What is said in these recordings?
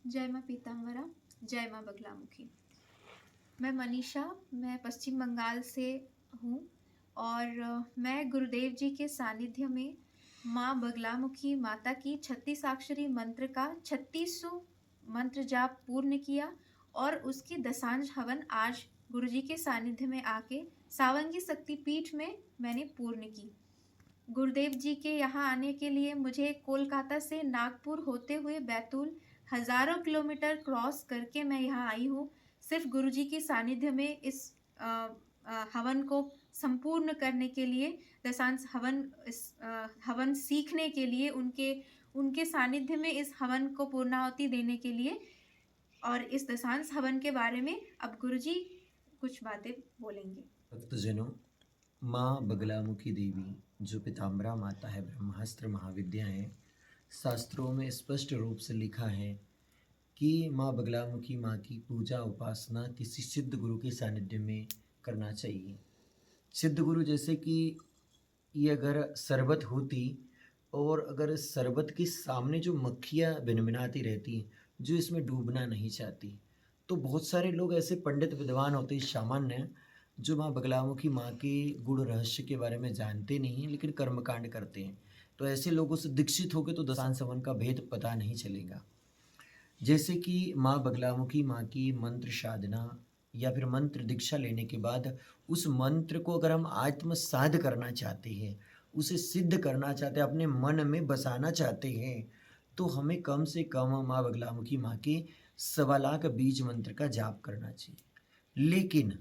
जय माँ पीताम्बरा, जय माँ बगलामुखी। मैं मनीषा, मैं पश्चिम बंगाल से हूँ और मैं गुरुदेव जी के सानिध्य में माँ बगलामुखी माता की 36 अक्षरी मंत्र का 3600 मंत्र जाप पूर्ण किया और उसकी दशांश हवन आज गुरु जी के सानिध्य में आके सावंगी शक्ति पीठ में मैंने पूर्ण की। गुरुदेव जी के यहाँ आने के लिए मुझे कोलकाता से नागपुर होते हुए बैतूल हजारों किलोमीटर क्रॉस करके मैं यहाँ आई हूँ सिर्फ गुरु जी की सानिध्य में इस हवन को संपूर्ण करने के लिए, दशांश हवन हवन सीखने के लिए, उनके उनके सानिध्य में इस हवन को पूर्णाहुति देने के लिए। और इस दशांश हवन के बारे में अब गुरु जी कुछ बातें बोलेंगे। भक्तजनों, माँ बगलामुखी देवी जो पीताम्बरा माता है, ब्रह्मास्त्र महाविद्या है, शास्त्रों में स्पष्ट रूप से लिखा है कि माँ बगलामुखी माँ की पूजा उपासना किसी सिद्ध गुरु के सानिध्य में करना चाहिए। सिद्ध गुरु जैसे कि ये अगर शरबत होती और अगर शरबत के सामने जो मक्खियाँ भिनभिनाती रहती, जो इसमें डूबना नहीं चाहती, तो बहुत सारे लोग ऐसे पंडित विद्वान होते सामान्य जो माँ बगलामुखी माँ के गुण रहस्य के बारे में जानते नहीं हैं लेकिन कर्मकांड करते हैं। तो ऐसे लोगों से दीक्षित होकर तो दशांश हवन का भेद पता नहीं चलेगा। जैसे कि माँ बगलामुखी माँ की मंत्र साधना या फिर मंत्र दीक्षा लेने के बाद उस मंत्र को अगर हम आत्मसाध करना चाहते हैं, उसे सिद्ध करना चाहते हैं, अपने मन में बसाना चाहते हैं, तो हमें कम से कम माँ बगलामुखी माँ के 1.25 बीज मंत्र का जाप करना चाहिए। लेकिन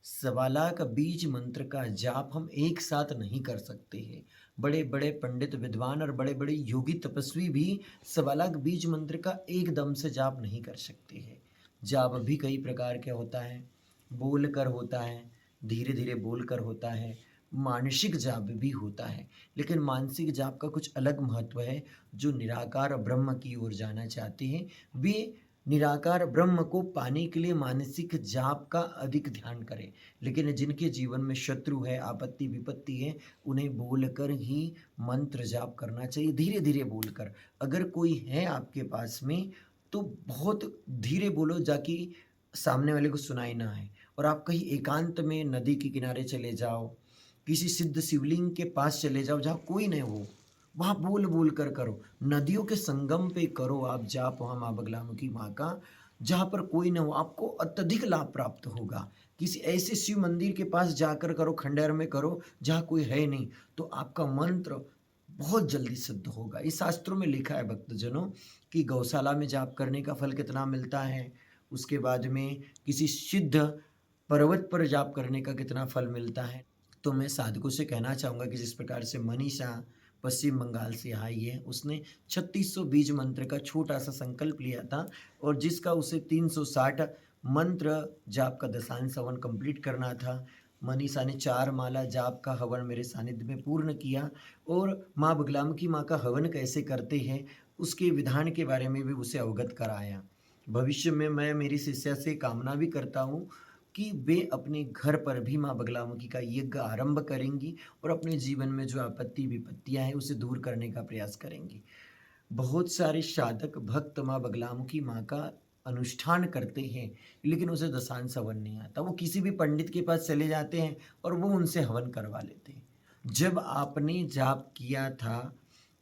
1.25 बीज मंत्र का जाप हम एक साथ नहीं कर सकते हैं। बड़े बड़े पंडित विद्वान और बड़े बड़े योगी तपस्वी भी 1.25 बीज मंत्र का एकदम से जाप नहीं कर सकते हैं। जाप भी कई प्रकार के होता है, बोल कर होता है, धीरे धीरे बोल कर होता है, मानसिक जाप भी होता है। लेकिन मानसिक जाप का कुछ अलग महत्व है। जो निराकार ब्रह्म की ओर जाना चाहते हैं वे निराकार ब्रह्म को पाने के लिए मानसिक जाप का अधिक ध्यान करें। लेकिन जिनके जीवन में शत्रु है, आपत्ति विपत्ति है, उन्हें बोलकर ही मंत्र जाप करना चाहिए, धीरे धीरे बोलकर। अगर कोई है आपके पास में तो बहुत धीरे बोलो जाकि सामने वाले को सुनाई ना आए। और आप कहीं एकांत में नदी के किनारे चले जाओ, किसी सिद्ध शिवलिंग के पास चले जाओ जहाँ कोई नहीं हो, वहाँ बोल बोल कर करो। नदियों के संगम पे करो आप जाप, वहाँ माँ बगलामुखी माँ का, जहाँ पर कोई ना हो, आपको अत्यधिक लाभ प्राप्त होगा। किसी ऐसे शिव मंदिर के पास जाकर करो, खंडेर में करो जहाँ कोई है नहीं, तो आपका मंत्र बहुत जल्दी सिद्ध होगा। इस शास्त्रों में लिखा है भक्तजनों कि गौशाला में जाप करने का फल कितना मिलता है, उसके बाद में किसी सिद्ध पर्वत पर जाप करने का कितना फल मिलता है। तो मैं साधकों से कहना चाहूँगा कि जिस प्रकार से मनीषा पश्चिम बंगाल से आई है, उसने 3600 बीज मंत्र का छोटा सा संकल्प लिया था और जिसका उसे 360 मंत्र जाप का दशांश हवन कंप्लीट करना था। मनीषा ने 4 माला जाप का हवन मेरे सानिध्य में पूर्ण किया और माँ बगलामुखी माँ का हवन कैसे करते हैं उसके विधान के बारे में भी उसे अवगत कराया। भविष्य में मैं मेरी शिष्या से कामना भी करता हूँ कि वे अपने घर पर भी माँ बगलामुखी का यज्ञ आरंभ करेंगी और अपने जीवन में जो आपत्ति विपत्तियाँ हैं उसे दूर करने का प्रयास करेंगी। बहुत सारे साधक भक्त माँ बगलामुखी माँ का अनुष्ठान करते हैं लेकिन उसे दशांश हवन नहीं आता। वो किसी भी पंडित के पास चले जाते हैं और वो उनसे हवन करवा लेते हैं। जब आपने जाप किया था,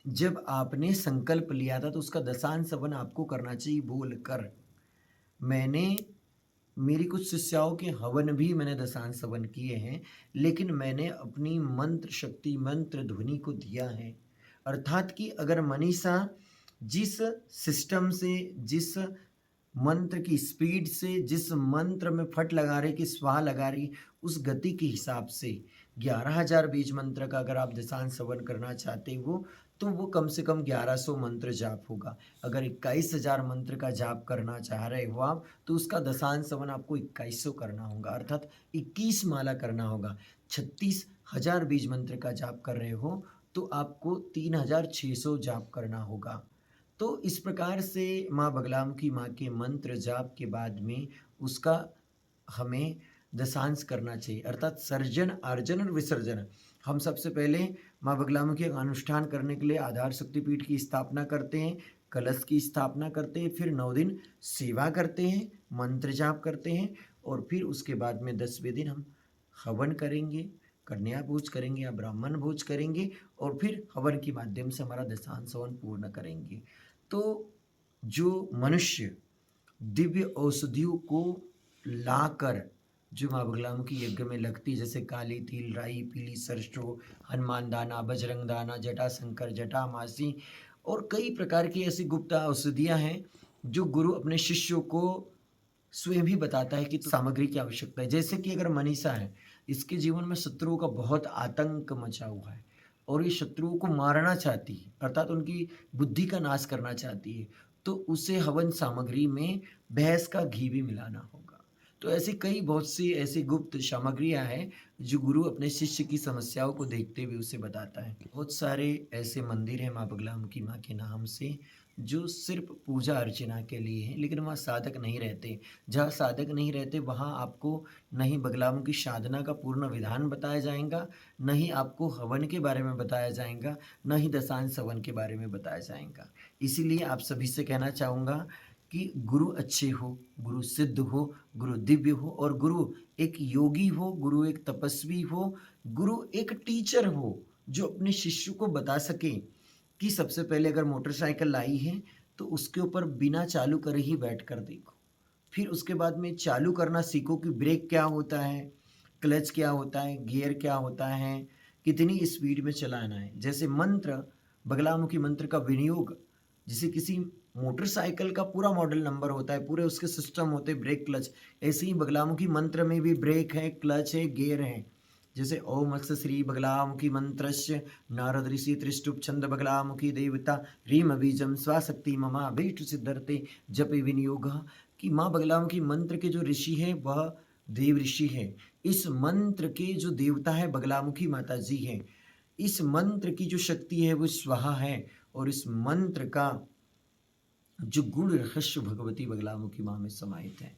जब आपने संकल्प लिया था, तो उसका दशांश हवन आपको करना चाहिए बोल कर। मैंने मेरी कुछ शिष्याओं के हवन भी मैंने दशांश हवन किए हैं, लेकिन मैंने अपनी मंत्र शक्ति, मंत्र ध्वनि को दिया है। अर्थात कि अगर मनीषा जिस सिस्टम से, जिस मंत्र की स्पीड से, जिस मंत्र में फट लगा रही कि स्वाहा लगा रही, उस गति के हिसाब से 11,000 बीज मंत्र का अगर आप दशांश हवन करना चाहते हो तो वो कम से कम 1100 मंत्र जाप होगा। अगर 21,000 मंत्र का जाप करना चाह रहे हो आप तो उसका दशांश हवन आपको 2100 करना होगा, अर्थात 21 माला करना होगा। 36,000 बीज मंत्र का जाप कर रहे हो तो आपको 3,600 जाप करना होगा। तो इस प्रकार से माँ बगलामुखी माँ के मंत्र जाप के बाद में उसका हमें दशांश करना चाहिए, अर्थात सर्जन, अर्जन और विसर्जन। हम सबसे पहले माँ बगलामुखी का अनुष्ठान करने के लिए आधार शक्तिपीठ की स्थापना करते हैं, कलश की स्थापना करते हैं, फिर 9 दिन सेवा करते हैं, मंत्र जाप करते हैं और फिर उसके बाद में 10वें दिन हम हवन करेंगे, कन्या भोज करेंगे या ब्राह्मण भोज करेंगे और फिर हवन के माध्यम से हमारा दशांश हवन पूर्ण करेंगे। तो जो मनुष्य दिव्य औषधियों को लाकर जो माँ बगलामुखी यज्ञ में लगती, जैसे काली तिल, राई, पीली सरसों, हनुमान दाना, बजरंग दाना, जटाशंकर, जटामासी और कई प्रकार की ऐसी गुप्त औषधियाँ हैं जो गुरु अपने शिष्यों को स्वयं ही बताता है कि सामग्री की आवश्यकता है। जैसे कि अगर मनीषा है, इसके जीवन में शत्रुओं का बहुत आतंक मचा हुआ है और ये शत्रुओं को मारना चाहती है, अर्थात उनकी बुद्धि का नाश करना चाहती है, तो उसे हवन सामग्री में भैंस का घी भी मिलाना होगा। तो ऐसी कई बहुत सी ऐसी गुप्त सामग्रियाँ हैं जो गुरु अपने शिष्य की समस्याओं को देखते हुए उसे बताता है। बहुत सारे ऐसे मंदिर हैं माँ बगलामुखी माँ के नाम से जो सिर्फ पूजा अर्चना के लिए हैं, लेकिन वहाँ साधक नहीं रहते। जहाँ साधक नहीं रहते वहाँ आपको न ही बगलामुखी साधना का पूर्ण विधान बताया जाएगा, न ही आपको हवन के बारे में बताया जाएगा, न ही दशांश हवन के बारे में बताया जाएगा। इसीलिए आप सभी से कहना चाहूँगा कि गुरु अच्छे हो, गुरु सिद्ध हो, गुरु दिव्य हो और गुरु एक योगी हो, गुरु एक तपस्वी हो, गुरु एक टीचर हो जो अपने शिष्य को बता सके कि सबसे पहले अगर मोटरसाइकिल लाई है तो उसके ऊपर बिना चालू करे ही बैठ कर देखो। फिर उसके बाद में चालू करना सीखो कि ब्रेक क्या होता है, क्लच क्या होता है, गियर क्या होता है, कितनी स्पीड में चलाना है। जैसे मंत्र, बगलामुखी मंत्र का विनियोग, जैसे किसी मोटरसाइकिल का पूरा मॉडल नंबर होता है, पूरे उसके सिस्टम होते हैं, ब्रेक, क्लच, ऐसे ही बगलामुखी मंत्र में भी ब्रेक है, क्लच है, गियर है। जैसे ओम अक्ष श्री बगलामुखी मंत्रस्य नारद ऋषि त्रिष्टुप छंद बगलामुखी देवता रीम बीजम स्वाशक्ति ममा भीष्ट सिद्धर्ते जप विनियोग, कि माँ बगलामुखी मंत्र के जो ऋषि हैं वह देव ऋषि हैं। इस मंत्र के जो देवता है बगलामुखी माता जी हैं। इस मंत्र की जो शक्ति है वो स्वाहा है और इस मंत्र का जो गुण रहस्य भगवती बगलामुखी माँ में समाहित है।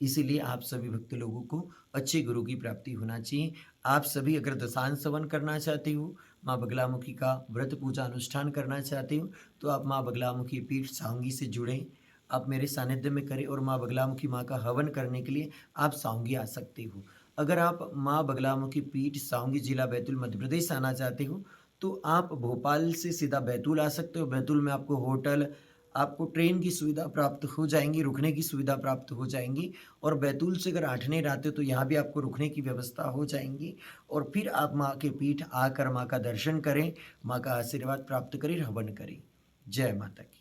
इसीलिए आप सभी भक्त लोगों को अच्छे गुरु की प्राप्ति होना चाहिए। आप सभी अगर दशांश हवन करना चाहते हो, माँ बगलामुखी का व्रत पूजा अनुष्ठान करना चाहते हो, तो आप माँ बगलामुखी पीठ सावंगी से जुड़ें, आप मेरे सानिध्य में करें और माँ बगलामुखी माँ का हवन करने के लिए आप सावंगी आ सकते हो। अगर आप माँ बगलामुखी पीठ सावंगी जिला बैतूल मध्य प्रदेश आना चाहते हो तो आप भोपाल से सीधा बैतूल आ सकते हो। बैतूल में आपको होटल, आपको ट्रेन की सुविधा प्राप्त हो जाएंगी, रुकने की सुविधा प्राप्त हो जाएंगी और बैतूल से अगर आठनेर आते हो तो यहाँ भी आपको रुकने की व्यवस्था हो जाएंगी और फिर आप माँ के पीठ आकर माँ का दर्शन करें, माँ का आशीर्वाद प्राप्त करें, हवन करें। जय माता की।